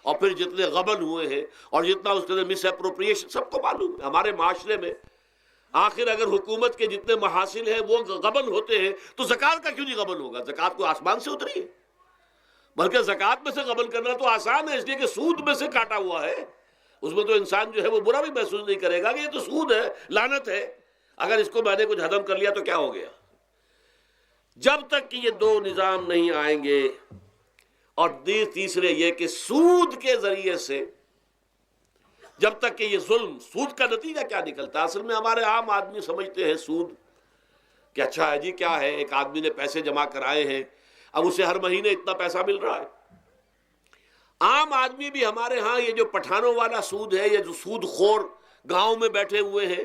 اور پھر جتنے غبن ہوئے ہیں اور جتنا اس کے اندر مس اپروپریشن، سب کو معلوم ہے ہمارے معاشرے میں۔ آخر اگر حکومت کے جتنے محاصل ہیں وہ غبن ہوتے ہیں تو زکوٰۃ کا کیوں نہیں غبن ہوگا؟ زکوٰۃ کو آسمان سے اتری ہے، بلکہ زکوٰۃ میں سے غبن کرنا تو آسان ہے، اس لیے کہ سود میں سے کاٹا ہوا ہے، اس میں تو انسان جو ہے وہ برا بھی محسوس نہیں کرے گا کہ یہ تو سود ہے، لعنت ہے، اگر اس کو میں نے کچھ ہضم کر لیا تو کیا ہو گیا۔ جب تک کہ یہ دو نظام نہیں آئیں گے، اور تیسرے یہ کہ سود کے ذریعے سے جب تک کہ یہ ظلم، سود کا نتیجہ کیا نکلتا ہے؟ اصل میں ہمارے عام آدمی سمجھتے ہیں سود کہ اچھا ہے جی، کیا ہے، ایک آدمی نے پیسے جمع کرائے ہیں، اب اسے ہر مہینے اتنا پیسہ مل رہا ہے۔ عام آدمی بھی ہمارے ہاں یہ جو پٹھانوں والا سود ہے، یہ جو سود خور گاؤں میں بیٹھے ہوئے ہیں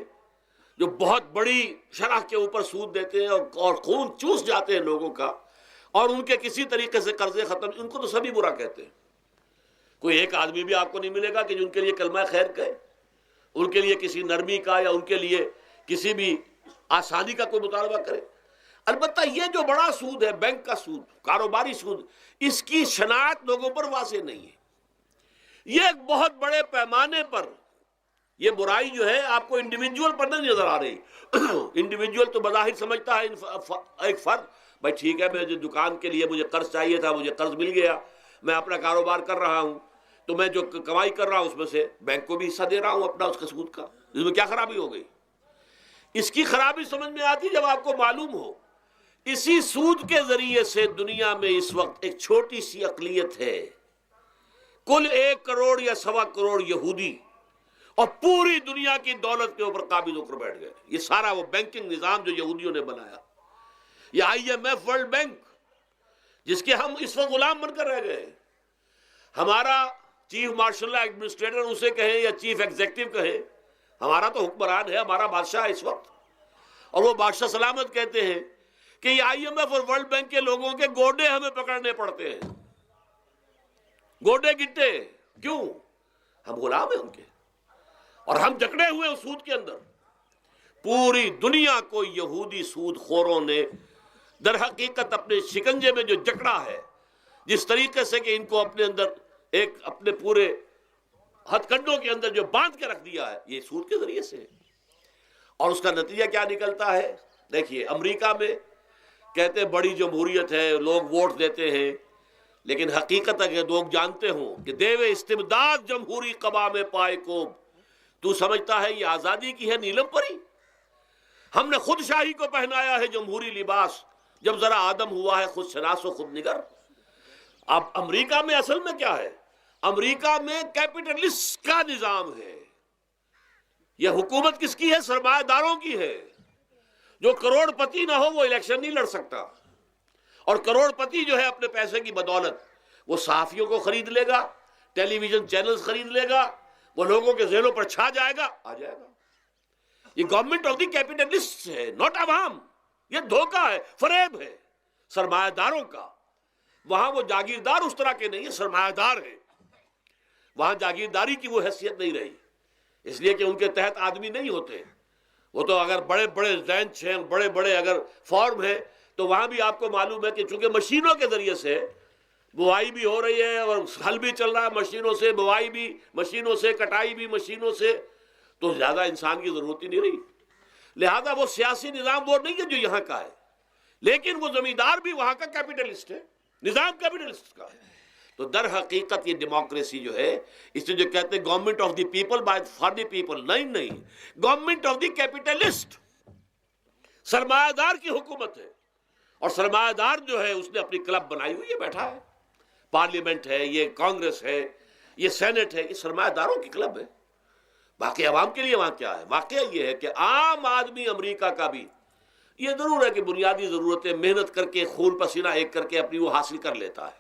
جو بہت بڑی شرح کے اوپر سود دیتے ہیں اور خون چوس جاتے ہیں لوگوں کا، اور ان کے کسی طریقے سے قرضے ختم، ان کو تو سبھی برا کہتے ہیں۔ کوئی ایک آدمی بھی آپ کو نہیں ملے گا کہ جن کے لیے کلمہ خیر کہے، ان کے لیے کسی نرمی کا یا ان کے لیے کسی بھی آسانی کا کوئی مطالبہ کرے۔ البتہ یہ جو بڑا سود ہے، بینک کا سود، کاروباری سود، اس کی شناخت لوگوں پر واضح نہیں ہے۔ یہ ایک بہت بڑے پیمانے پر یہ برائی جو ہے آپ کو انڈیویجول پر نہیں نظر آ رہی۔ انڈیویجول تو بظاہر سمجھتا ہے ایک فرد، بھائی ٹھیک ہے، مجھے دکان کے لیے مجھے قرض چاہیے تھا، مجھے قرض مل گیا، میں اپنا کاروبار کر رہا ہوں، تو میں جو کمائی کر رہا ہوں اس میں سے بینک کو بھی حصہ دے رہا ہوں اپنا، اس کا سود کا، اس میں کیا خرابی ہو گئی؟ اس کی خرابی سمجھ میں آتی جب آپ کو معلوم ہو اسی سود کے ذریعے سے دنیا میں اس وقت ایک چھوٹی سی اقلیت ہے، کل 1 کروڑ یا 1.25 کروڑ یہودی، اور پوری دنیا کی دولت کے اوپر قابض ہو کر بیٹھ گئے۔ یہ سارا وہ بینکنگ نظام جو یہودیوں نے بنایا، یہ IMF ورلڈ بینک جس کے ہم اس وقت غلام بن کر رہ گئے۔ ہمارا چیف مارشل ایڈمنسٹریٹر اسے کہیں یا چیف ایگزیکٹو کہیں، ہمارا تو حکمران ہے، ہمارا بادشاہ ہے اس وقت، اور وہ بادشاہ سلامت کہتے ہیں کہ یہ IMF اور ورلڈ بینک کے لوگوں کے گوڈے ہمیں پکڑنے پڑتے ہیں، گوڈے گٹے، کیوں؟ ہم غلام ہیں ان کے، اور ہم جکڑے ہوئے اس سود کے اندر۔ پوری دنیا کو یہودی سود خوروں نے در حقیقت اپنے شکنجے میں جو جکڑا ہے، جس طریقے سے کہ ان کو اپنے اندر ایک اپنے پورے ہتھ کنڈوں کے اندر جو باندھ کے رکھ دیا ہے، یہ سود کے ذریعے سے۔ اور اس کا نتیجہ کیا نکلتا ہے؟ دیکھیے، امریکہ میں کہتے ہیں بڑی جمہوریت ہے، لوگ ووٹ دیتے ہیں، لیکن حقیقت اگر لوگ جانتے ہوں کہ دیو استبداد جمہوری قبا میں پائے کوب، تو سمجھتا ہے یہ آزادی کی ہے نیلم پری؟ ہم نے خود شاہی کو پہنایا ہے جمہوری لباس، جب ذرا آدم ہوا ہے خود شناس و خود نگر۔ اب امریکہ میں اصل میں کیا ہے؟ امریکہ میں کیپٹلسٹ کا نظام ہے۔ یہ حکومت کس کی ہے؟ سرمایہ داروں کی ہے۔ جو کروڑ پتی نہ ہو وہ الیکشن نہیں لڑ سکتا، اور کروڑ پتی جو ہے اپنے پیسے کی بدولت وہ صحافیوں کو خرید لے گا، ٹیلی ویژن چینلز خرید لے گا، وہ لوگوں کے ذہنوں پر چھا جائے گا، آ جائے گا۔ یہ گورنمنٹ آف دی کیپٹلسٹ ہے، ناٹ عوام۔ یہ دھوکہ ہے، فریب ہے سرمایہ داروں کا۔ وہاں وہ جاگیردار اس طرح کے نہیں ہیں، سرمایہ دار ہیں۔ وہاں جاگیرداری کی وہ حیثیت نہیں رہی، اس لیے کہ ان کے تحت آدمی نہیں ہوتے۔ وہ تو اگر بڑے بڑے رینچ ہیں، بڑے بڑے اگر فارم ہیں، تو وہاں بھی آپ کو معلوم ہے کہ چونکہ مشینوں کے ذریعے سے بوائی بھی ہو رہی ہے اور ہل بھی چل رہا ہے مشینوں سے، بوائی بھی مشینوں سے، کٹائی بھی مشینوں سے، تو زیادہ انسان کی ضرورت ہی نہیں رہی۔ لہذا وہ سیاسی نظام وہ نہیں ہے جو یہاں کا ہے، لیکن وہ زمیندار بھی وہاں کا کیپٹلسٹ ہے، نظام کیپٹلسٹ کا ہے۔ تو در حقیقت یہ ڈیموکریسی جو ہے، اس سے جو کہتے ہیں government of the people by for the people, نہیں، گورنمنٹ آف دی کیپٹلسٹ، سرمایہ دار کی حکومت ہے۔ اور سرمایہ دار جو ہے اس نے اپنی کلب بنائی ہوئی ہے، بیٹھا ہے، پارلیمنٹ ہے، یہ کانگریس ہے، یہ سینٹ ہے، یہ سرمایہ داروں کی کلب ہے۔ باقی عوام کے لیے وہاں کیا ہے؟ واقعہ یہ ہے کہ عام آدمی امریکہ کا بھی یہ ضرور ہے کہ بنیادی ضرورتیں محنت کر کے، خون پسینہ ایک کر کے اپنی وہ حاصل کر لیتا ہے،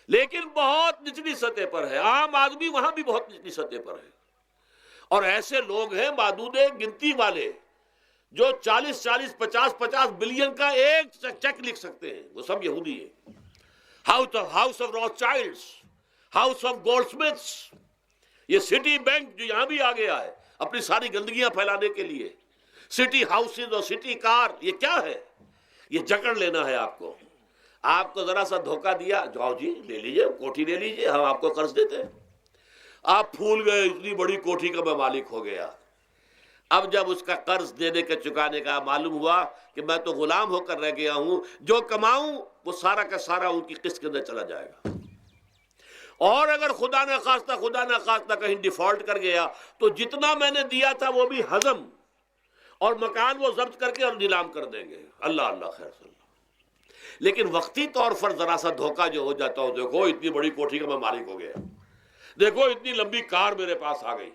لیکن بہت نچلی سطح پر ہے۔ عام آدمی وہاں بھی بہت نچلی سطح پر ہے، اور ایسے لوگ ہیں معدود گنتی والے جو 50 بلین کا ایک چیک لکھ سکتے ہیں، وہ سب یہودی ہیں۔ House of Rothschilds, house of Goldsmiths, یہ سٹی بینک جو یہاں بھی آ گیا ہے اپنی ساری گندگیاں پھیلانے کے لیے، سٹی ہاؤسز اور سٹی کار، یہ کیا ہے؟ یہ جکڑ لینا ہے آپ کو۔ آپ کو ذرا سا دھوکہ دیا، جاؤ جی لے لیجئے، کوٹھی لے لیجئے، ہم آپ کو قرض دیتے ہیں۔ آپ پھول گئے، اتنی بڑی کوٹھی کا میں مالک ہو گیا۔ اب جب اس کا قرض دینے کا چکانے کا معلوم ہوا کہ میں تو غلام ہو کر رہ گیا ہوں، جو کماؤں وہ سارا کا سارا ان کی قسط کے اندر چلا جائے گا، اور اگر خدا نہ خواستہ کہیں ڈیفالٹ کر گیا تو جتنا میں نے دیا تھا وہ بھی ہضم، اور مکان وہ ضبط کر کے اور نیلام کر دیں گے۔ اللہ اللہ خیر صلی اللہ۔ لیکن وقتی طور پر ذرا سا دھوکہ جو ہو جاتا ہو، دیکھو اتنی بڑی کوٹھی کا میں مالک ہو گیا، دیکھو اتنی لمبی کار میرے پاس آ گئی،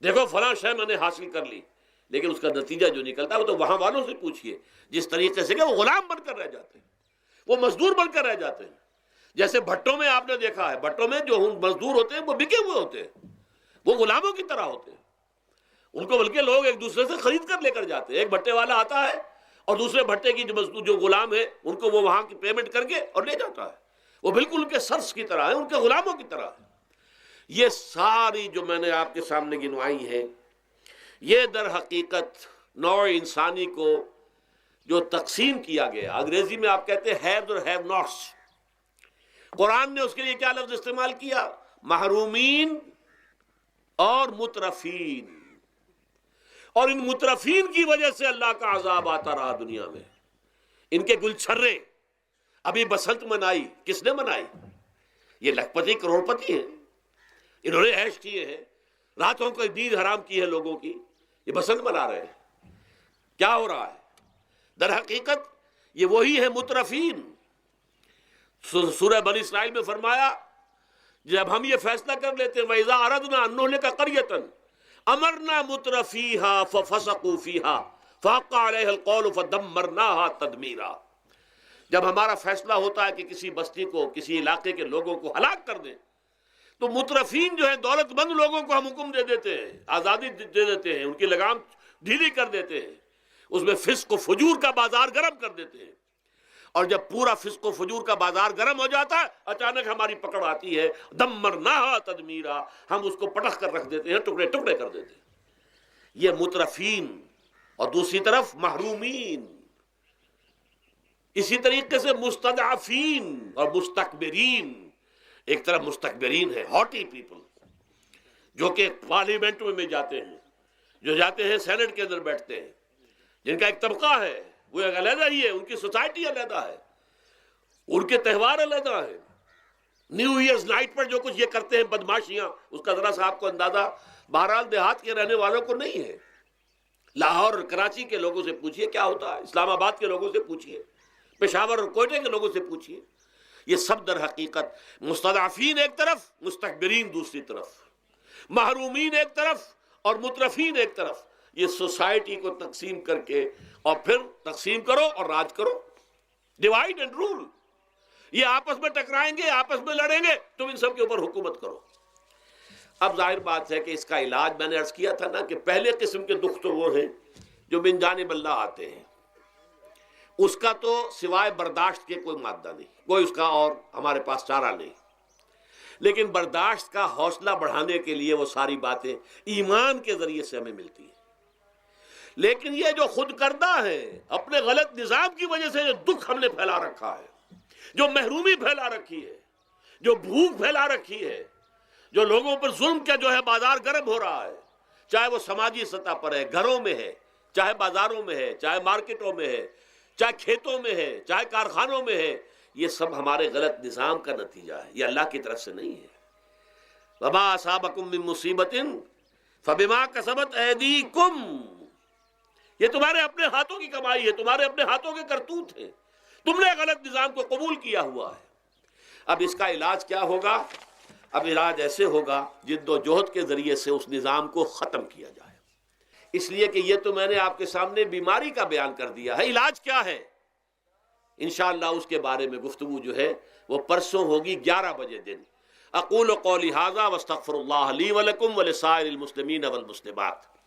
دیکھو فلاں شے میں نے حاصل کر لی، لیکن اس کا نتیجہ جو نکلتا ہے وہ تو وہاں والوں سے پوچھئے، جس طریقے سے کہ وہ غلام بن کر رہ جاتے ہیں، وہ مزدور بن کر رہ جاتے ہیں۔ جیسے بھٹوں میں آپ نے دیکھا ہے، بھٹوں میں جو مزدور ہوتے ہیں وہ بکے ہوئے ہوتے ہیں، وہ غلاموں کی طرح ہوتے ہیں، ان کو بلکہ لوگ ایک دوسرے سے خرید کر لے کر جاتے ہیں۔ ایک بھٹے والا آتا ہے اور دوسرے بھٹے کی جو مزدور جو غلام ہے ان کو وہ وہاں کی پیمنٹ کر کے اور لے جاتا ہے، وہ بالکل ان کے سرس کی طرح ہے، ان کے غلاموں کی طرح ہے۔ یہ ساری جو میں نے آپ کے سامنے گنوائی ہیں، یہ در حقیقت نوع انسانی کو جو تقسیم کیا گیا، انگریزی میں آپ کہتے ہیں ہیوز اور ہیو ناٹس، قرآن نے اس کے لیے کیا لفظ استعمال کیا؟ محرومین اور مترفین۔ اور ان مترفین کی وجہ سے اللہ کا عذاب آتا رہا دنیا میں۔ ان کے گلچھرے ابھی بسنت منائی، کس نے منائی؟ یہ لکھپتی کروڑ پتی ہیں، انہوں نے عیش کیے ہیں، راتوں کو نیند حرام کی ہے لوگوں کی، یہ بسنت منا رہے ہیں۔ کیا ہو رہا ہے؟ در حقیقت یہ وہی ہے مترفین۔ سورہ بنی اسرائیل میں فرمایا جب ہم یہ فیصلہ کر لیتے ہیں وَإِذَا أَرَدْنَا أَن نُهْلِكَ قَرْيَةً أَمَرْنَا مُتْرَفِيهَا فَفَسَقُوا فِيهَا فَحَقَّ عَلَيْهَا الْقَوْلُ فَدَمَّرْنَاهَا تَدْمِيرًا۔ جب ہمارا فیصلہ ہوتا ہے کہ کسی بستی کو، کسی علاقے کے لوگوں کو ہلاک کر دیں، تو مترفین جو ہیں، دولت مند لوگوں کو ہم حکم دے دیتے ہیں، آزادی دے دیتے ہیں، ان کی لگام ڈھیلی کر دیتے ہیں، اس میں فسق و فجور کا بازار گرم کر دیتے ہیں، اور جب پورا فسق و فجور کا بازار گرم ہو جاتا ہے اچانک ہماری پکڑ آتی ہے، دمرناہا تدمیرا، ہم اس کو پٹخ کر رکھ دیتے ہیں، ٹکڑے ٹکڑے کر دیتے ہیں۔ یہ مترفین، اور دوسری طرف محرومین، اسی طریقے سے مستضعفین اور مستکبرین۔ ایک طرف مستکبرین ہے، ہاٹی پیپل، جو کہ پارلیمنٹ میں جاتے ہیں، جو جاتے ہیں سینٹ کے اندر بیٹھتے ہیں، جن کا ایک طبقہ ہے، وہ ایک علیحدہ ہی ہے، ان کی سوسائٹی علیحدہ ہے، ان کے تہوار علیحدہ ہیں۔ نیو ایئرز نائٹ پر جو کچھ یہ کرتے ہیں بدماشیاں، اس کا ذرا سا آپ کو اندازہ بہرحال دیہات کے رہنے والوں کو نہیں ہے۔ لاہور اور کراچی کے لوگوں سے پوچھئے کیا ہوتا ہے، اسلام آباد کے لوگوں سے پوچھئے، پشاور اور کوئٹہ کے لوگوں سے پوچھئے۔ یہ سب در حقیقت مستضعفین ایک طرف، مستکبرین دوسری طرف، محرومین ایک طرف اور مترفین ایک طرف، یہ سوسائٹی کو تقسیم کر کے، اور پھر تقسیم کرو اور راج کرو، ڈیوائیڈ اینڈ رول۔ یہ آپس میں ٹکرائیں گے، آپس میں لڑیں گے، تم ان سب کے اوپر حکومت کرو۔ اب ظاہر بات ہے کہ اس کا علاج میں نے عرض کیا تھا نا کہ پہلے قسم کے دکھ تو وہ ہیں جو من جانب اللہ آتے ہیں، اس کا تو سوائے برداشت کے کوئی مادہ نہیں، کوئی اس کا اور ہمارے پاس چارہ نہیں، لیکن برداشت کا حوصلہ بڑھانے کے لیے وہ ساری باتیں ایمان کے ذریعے سے ہمیں ملتی ہیں۔ لیکن یہ جو خود کردہ ہے، اپنے غلط نظام کی وجہ سے جو دکھ ہم نے پھیلا رکھا ہے، جو محرومی پھیلا رکھی ہے، جو بھوک پھیلا رکھی ہے، جو لوگوں پر ظلم کا جو ہے بازار گرم ہو رہا ہے، چاہے وہ سماجی سطح پر ہے، گھروں میں ہے، چاہے بازاروں میں ہے، چاہے مارکیٹوں میں ہے، چاہے کھیتوں میں ہے، چاہے کارخانوں میں ہے، یہ سب ہمارے غلط نظام کا نتیجہ ہے، یہ اللہ کی طرف سے نہیں ہے۔ وَمَا أَصَابَكُم مِّن مُّصِيبَةٍ فَبِمَا كَسَبَتْ أَيْدِيكُمْ، یہ تمہارے اپنے ہاتھوں کی کمائی ہے، تمہارے اپنے ہاتھوں کے کرتوت ہیں، تم نے غلط نظام کو قبول کیا ہوا ہے۔ اب اس کا علاج کیا ہوگا؟ اب علاج ایسے ہوگا جد و جہد کے ذریعے سے اس نظام کو ختم کیا جائے۔ اس لیے کہ یہ تو میں نے آپ کے سامنے بیماری کا بیان کر دیا ہے، علاج کیا ہے انشاءاللہ اس کے بارے میں گفتگو جو ہے وہ پرسوں ہوگی 11 بجے دن۔ اقول قولی ھذا واستغفر اللہ لی ولکم ولسائر المسلمین والمسلمات۔